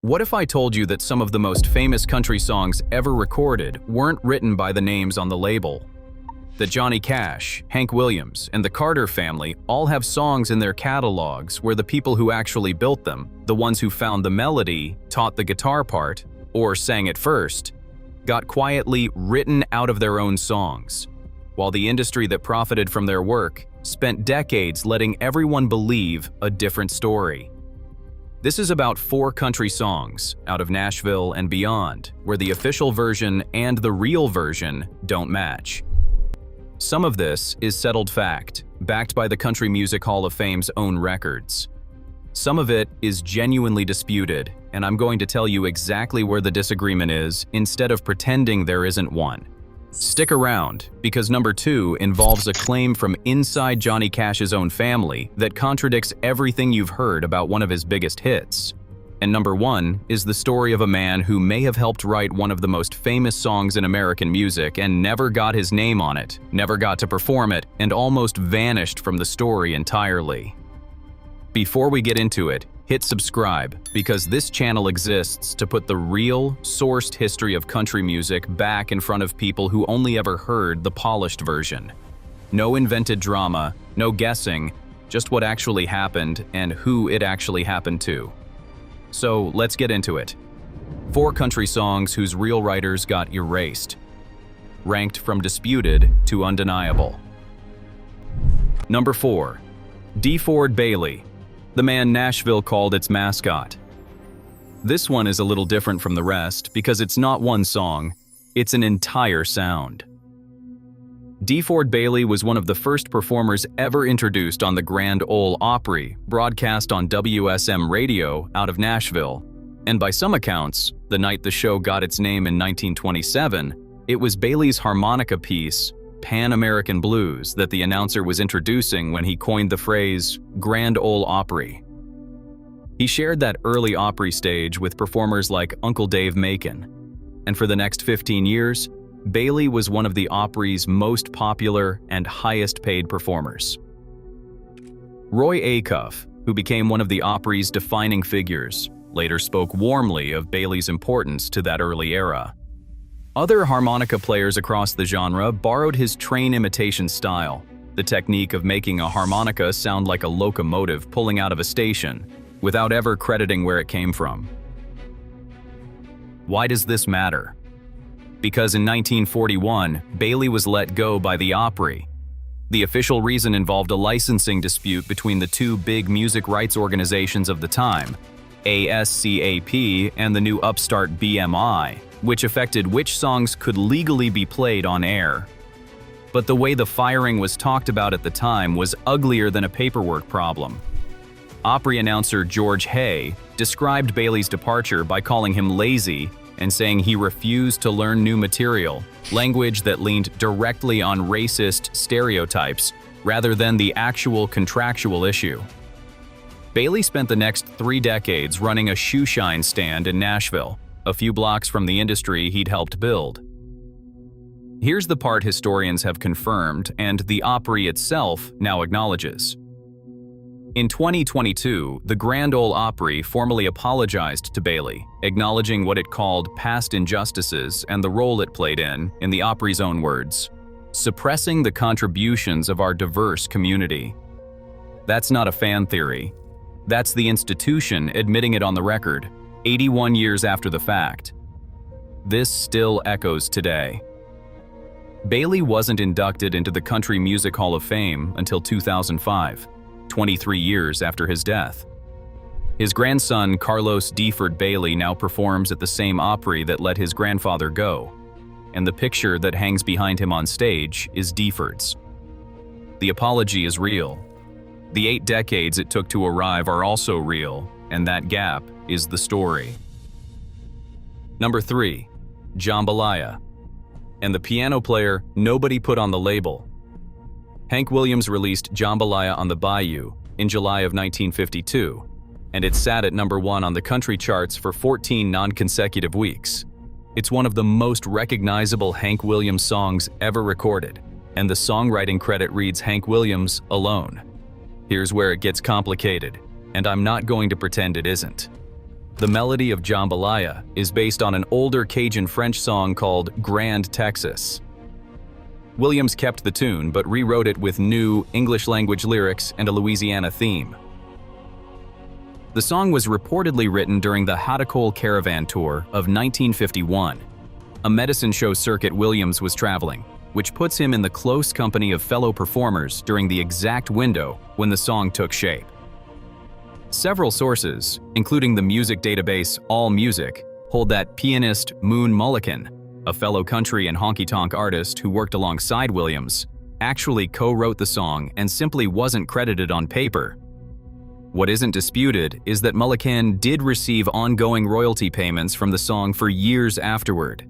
What if I told you that some of the most famous country songs ever recorded weren't written by the names on the label? That Johnny Cash, Hank Williams, and the Carter family all have songs in their catalogs where the people who actually built them, the ones who found the melody, taught the guitar part, or sang it first, got quietly written out of their own songs, while the industry that profited from their work spent decades letting everyone believe a different story. This is about 4 country songs out of Nashville and beyond, where the official version and the real version don't match. Some of this is settled fact, backed by the Country Music Hall of Fame's own records. Some of it is genuinely disputed, and I'm going to tell you exactly where the disagreement is instead of pretending there isn't one. Stick around, because number 2 involves a claim from inside Johnny Cash's own family that contradicts everything you've heard about one of his biggest hits. And number 1 is the story of a man who may have helped write one of the most famous songs in American music and never got his name on it, never got to perform it, and almost vanished from the story entirely. Before we get into it, hit subscribe, because this channel exists to put the real, sourced history of country music back in front of people who only ever heard the polished version. No invented drama, no guessing, just what actually happened and who it actually happened to. So let's get into it. 4 country songs whose real writers got erased. Ranked from disputed to undeniable. Number 4. DeFord Bailey, the man Nashville called its mascot. This one is a little different from the rest because it's not one song, it's an entire sound. DeFord Bailey was one of the first performers ever introduced on the Grand Ole Opry, broadcast on WSM radio out of Nashville. And by some accounts, the night the show got its name in 1927, it was Bailey's harmonica piece, Pan American Blues, that the announcer was introducing when he coined the phrase Grand Ole Opry. He shared that early Opry stage with performers like Uncle Dave Macon, and for the next 15 years, Bailey was one of the Opry's most popular and highest paid performers. Roy Acuff, who became one of the Opry's defining figures, later spoke warmly of Bailey's importance to that early era. Other harmonica players across the genre borrowed his train imitation style, the technique of making a harmonica sound like a locomotive pulling out of a station, without ever crediting where it came from. Why does this matter? Because in 1941, Bailey was let go by the Opry. The official reason involved a licensing dispute between the 2 big music rights organizations of the time, ASCAP and the new upstart BMI, which affected which songs could legally be played on air. But the way the firing was talked about at the time was uglier than a paperwork problem. Opry announcer George Hay described Bailey's departure by calling him lazy and saying he refused to learn new material, language that leaned directly on racist stereotypes rather than the actual contractual issue. Bailey spent the next 3 decades running a shoe shine stand in Nashville, a few blocks from the industry he'd helped build. Here's the part historians have confirmed and the Opry itself now acknowledges. In 2022, the Grand Ole Opry formally apologized to Bailey, acknowledging what it called past injustices and the role it played in the Opry's own words, suppressing the contributions of our diverse community. That's not a fan theory. That's the institution admitting it on the record, 81 years after the fact. This still echoes today. Bailey wasn't inducted into the Country Music Hall of Fame until 2005, 23 years after his death. His grandson, Carlos DeFord Bailey, now performs at the same Opry that let his grandfather go, and the picture that hangs behind him on stage is DeFord's. The apology is real. The 8 decades it took to arrive are also real, and that gap is the story. Number 3, Jambalaya, and the piano player nobody put on the label. Hank Williams released Jambalaya on the Bayou in July of 1952, and it sat at number 1 on the country charts for 14 non-consecutive weeks. It's one of the most recognizable Hank Williams songs ever recorded, and the songwriting credit reads Hank Williams alone. Here's where it gets complicated, and I'm not going to pretend it isn't. The melody of Jambalaya is based on an older Cajun French song called Grand Texas. Williams kept the tune but rewrote it with new English-language lyrics and a Louisiana theme. The song was reportedly written during the Hadacol Caravan Tour of 1951, a medicine show circuit Williams was traveling, which puts him in the close company of fellow performers during the exact window when the song took shape. Several sources, including the music database AllMusic, hold that pianist Moon Mullican, a fellow country and honky-tonk artist who worked alongside Williams, actually co-wrote the song and simply wasn't credited on paper. What isn't disputed is that Mullican did receive ongoing royalty payments from the song for years afterward,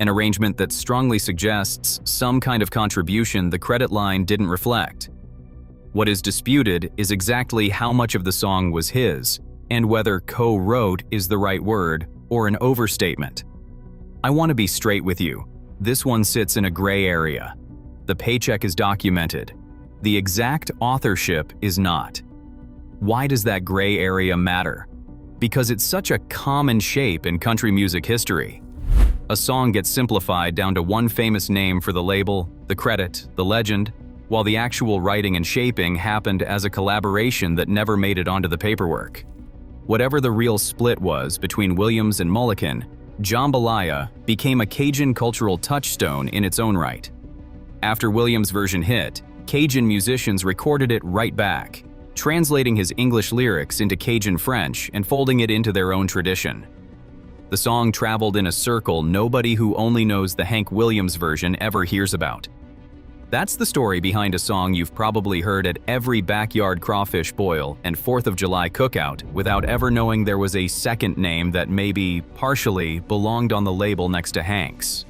an arrangement that strongly suggests some kind of contribution the credit line didn't reflect. What is disputed is exactly how much of the song was his, and whether co-wrote is the right word or an overstatement. I want to be straight with you. This one sits in a gray area. The paycheck is documented. The exact authorship is not. Why does that gray area matter? Because it's such a common shape in country music history. A song gets simplified down to one famous name for the label, the credit, the legend, while the actual writing and shaping happened as a collaboration that never made it onto the paperwork. Whatever the real split was between Williams and Mullican, Jambalaya became a Cajun cultural touchstone in its own right. After Williams' version hit, Cajun musicians recorded it right back, translating his English lyrics into Cajun French and folding it into their own tradition. The song traveled in a circle nobody who only knows the Hank Williams version ever hears about. That's the story behind a song you've probably heard at every backyard crawfish boil and 4th of July cookout without ever knowing there was a second name that maybe, partially, belonged on the label next to Hank's.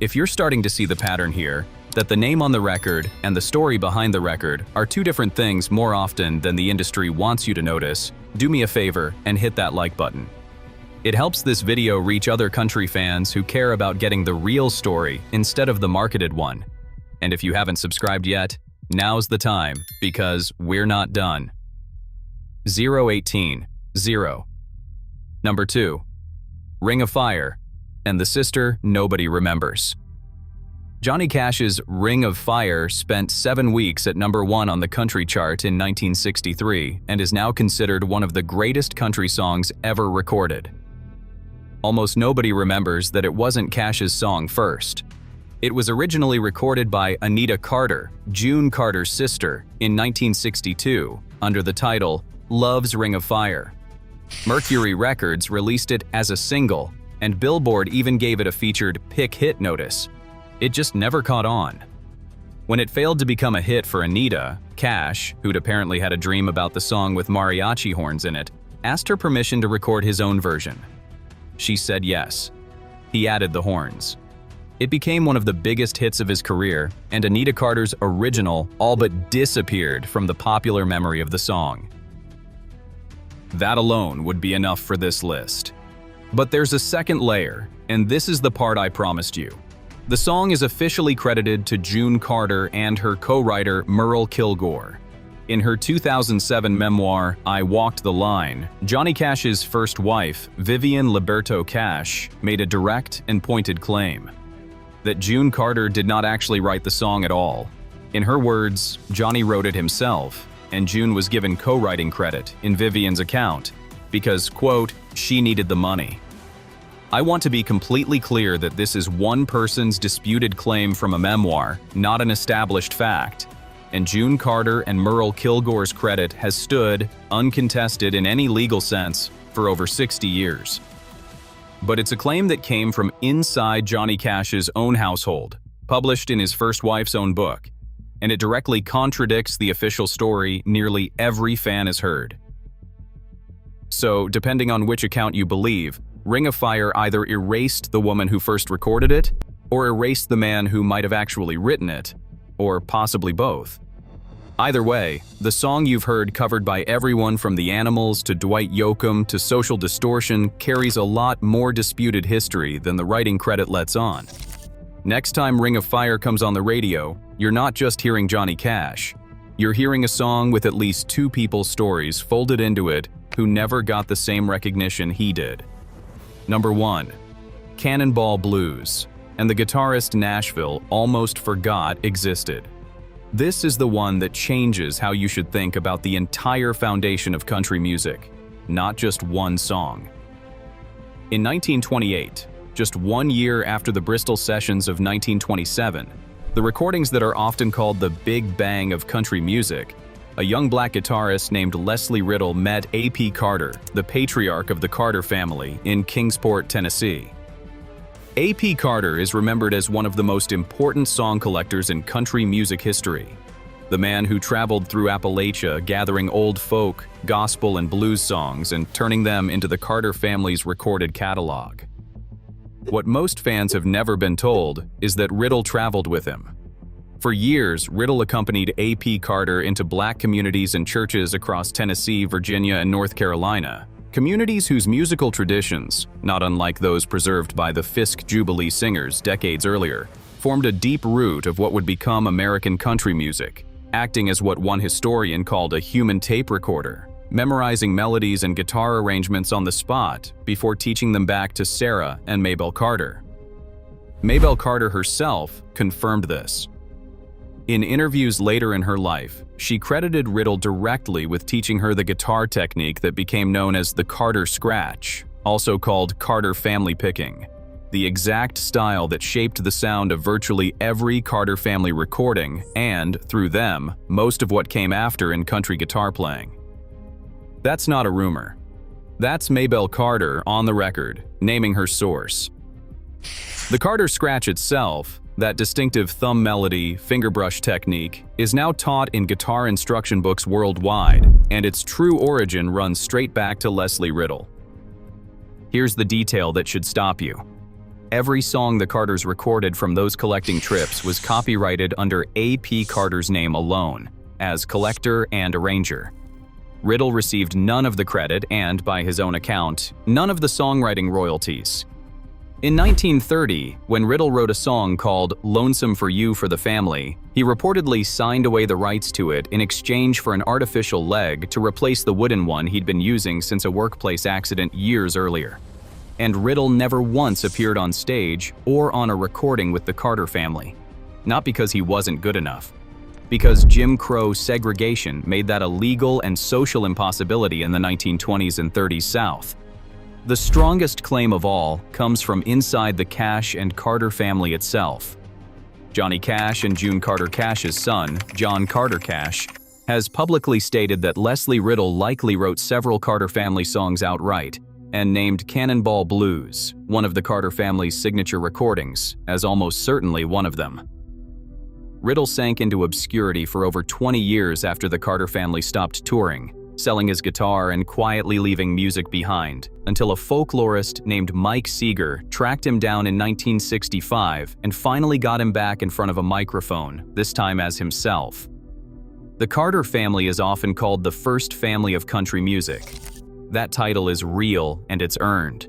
If you're starting to see the pattern here, that the name on the record and the story behind the record are two different things more often than the industry wants you to notice, do me a favor and hit that like button. It helps this video reach other country fans who care about getting the real story instead of the marketed one. And if you haven't subscribed yet, now's the time, because we're not done. 018, 0. Number 2. Ring of Fire, and the sister nobody remembers. Johnny Cash's Ring of Fire spent 7 weeks at number 1 on the country chart in 1963 and is now considered one of the greatest country songs ever recorded. Almost nobody remembers that it wasn't Cash's song first. It was originally recorded by Anita Carter, June Carter's sister, in 1962 under the title Love's Ring of Fire. Mercury Records released it as a single, and Billboard even gave it a featured pick hit notice. It just never caught on. When it failed to become a hit for Anita, Cash, who'd apparently had a dream about the song with mariachi horns in it, asked her permission to record his own version. She said yes. He added the horns. It became one of the biggest hits of his career, and Anita Carter's original all but disappeared from the popular memory of the song. That alone would be enough for this list. But there's a second layer, and this is the part I promised you. The song is officially credited to June Carter and her co-writer Merle Kilgore. In her 2007 memoir, I Walked the Line, Johnny Cash's first wife, Vivian Liberto Cash, made a direct and pointed claim that June Carter did not actually write the song at all. In her words, Johnny wrote it himself, and June was given co-writing credit in Vivian's account because, quote, she needed the money. I want to be completely clear that this is one person's disputed claim from a memoir, not an established fact. And June Carter and Merle Kilgore's credit has stood, uncontested in any legal sense, for over 60 years. But it's a claim that came from inside Johnny Cash's own household, published in his first wife's own book, and it directly contradicts the official story nearly every fan has heard. So, depending on which account you believe, Ring of Fire either erased the woman who first recorded it, or erased the man who might have actually written it, or possibly both. Either way, the song you've heard covered by everyone from the Animals to Dwight Yoakam to Social Distortion carries a lot more disputed history than the writing credit lets on. Next time Ring of Fire comes on the radio, you're not just hearing Johnny Cash. You're hearing a song with at least two people's stories folded into it who never got the same recognition he did. Number 1. Cannonball Blues, and the guitarist Nashville almost forgot existed. This is the one that changes how you should think about the entire foundation of country music, not just one song. In 1928, just 1 year after the Bristol sessions of 1927, the recordings that are often called the Big Bang of country music, a young black guitarist named Leslie Riddle met A.P. Carter, the patriarch of the Carter family, in Kingsport, Tennessee. A.P. Carter is remembered as one of the most important song collectors in country music history. The man who traveled through Appalachia gathering old folk, gospel, and blues songs and turning them into the Carter family's recorded catalog. What most fans have never been told is that Riddle traveled with him. For years, Riddle accompanied A.P. Carter into black communities and churches across Tennessee, Virginia, and North Carolina, communities whose musical traditions, not unlike those preserved by the Fisk Jubilee Singers decades earlier, formed a deep root of what would become American country music, acting as what one historian called a human tape recorder, memorizing melodies and guitar arrangements on the spot before teaching them back to Sarah and Mabel Carter. Mabel Carter herself confirmed this. In interviews later in her life, she credited Riddle directly with teaching her the guitar technique that became known as the Carter scratch, also called Carter family picking, the exact style that shaped the sound of virtually every Carter family recording and, through them, most of what came after in country guitar playing. That's not a rumor. That's Mabel Carter on the record, naming her source. The Carter scratch itself, that distinctive thumb melody, fingerbrush technique, is now taught in guitar instruction books worldwide, and its true origin runs straight back to Leslie Riddle. Here's the detail that should stop you. Every song the Carters recorded from those collecting trips was copyrighted under A.P. Carter's name alone, as collector and arranger. Riddle received none of the credit and, by his own account, none of the songwriting royalties. In 1930, when Riddle wrote a song called "Lonesome for You for the Family," he reportedly signed away the rights to it in exchange for an artificial leg to replace the wooden one he'd been using since a workplace accident years earlier. And Riddle never once appeared on stage or on a recording with the Carter family. Not because he wasn't good enough, because Jim Crow segregation made that a legal and social impossibility in the 1920s and 30s South. The strongest claim of all comes from inside the Cash and Carter family itself. Johnny Cash and June Carter Cash's son, John Carter Cash, has publicly stated that Leslie Riddle likely wrote several Carter family songs outright and named Cannonball Blues, one of the Carter family's signature recordings, as almost certainly one of them. Riddle sank into obscurity for over 20 years after the Carter family stopped touring, selling his guitar and quietly leaving music behind, until a folklorist named Mike Seeger tracked him down in 1965 and finally got him back in front of a microphone, this time as himself. The Carter family is often called the first family of country music. That title is real and it's earned.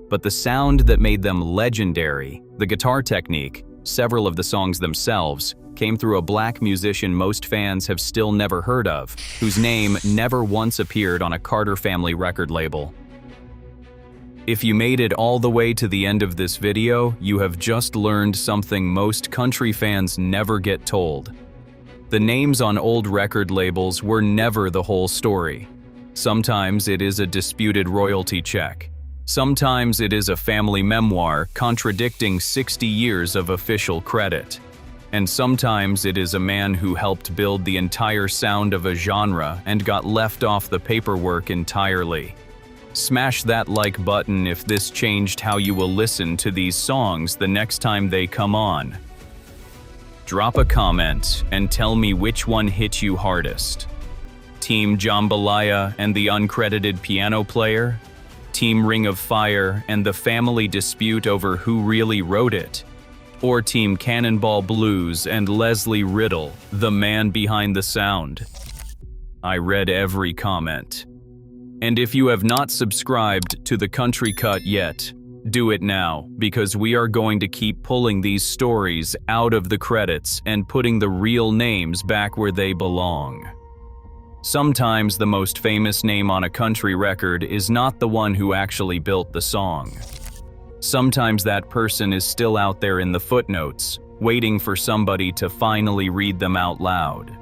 But the sound that made them legendary, the guitar technique, several of the songs themselves, came through a black musician most fans have still never heard of, whose name never once appeared on a Carter family record label. If you made it all the way to the end of this video, you have just learned something most country fans never get told. The names on old record labels were never the whole story. Sometimes it is a disputed royalty check. Sometimes it is a family memoir contradicting 60 years of official credit. And sometimes it is a man who helped build the entire sound of a genre and got left off the paperwork entirely. Smash that like button if this changed how you will listen to these songs the next time they come on. Drop a comment and tell me which one hit you hardest. Team Jambalaya and the uncredited piano player? Team Ring of Fire and the family dispute over who really wrote it? Or Team Cannonball Blues and Leslie Riddle, the man behind the sound? I read every comment. And if you have not subscribed to The Country Cut yet, do it now, because we are going to keep pulling these stories out of the credits and putting the real names back where they belong. Sometimes the most famous name on a country record is not the one who actually built the song. Sometimes that person is still out there in the footnotes, waiting for somebody to finally read them out loud.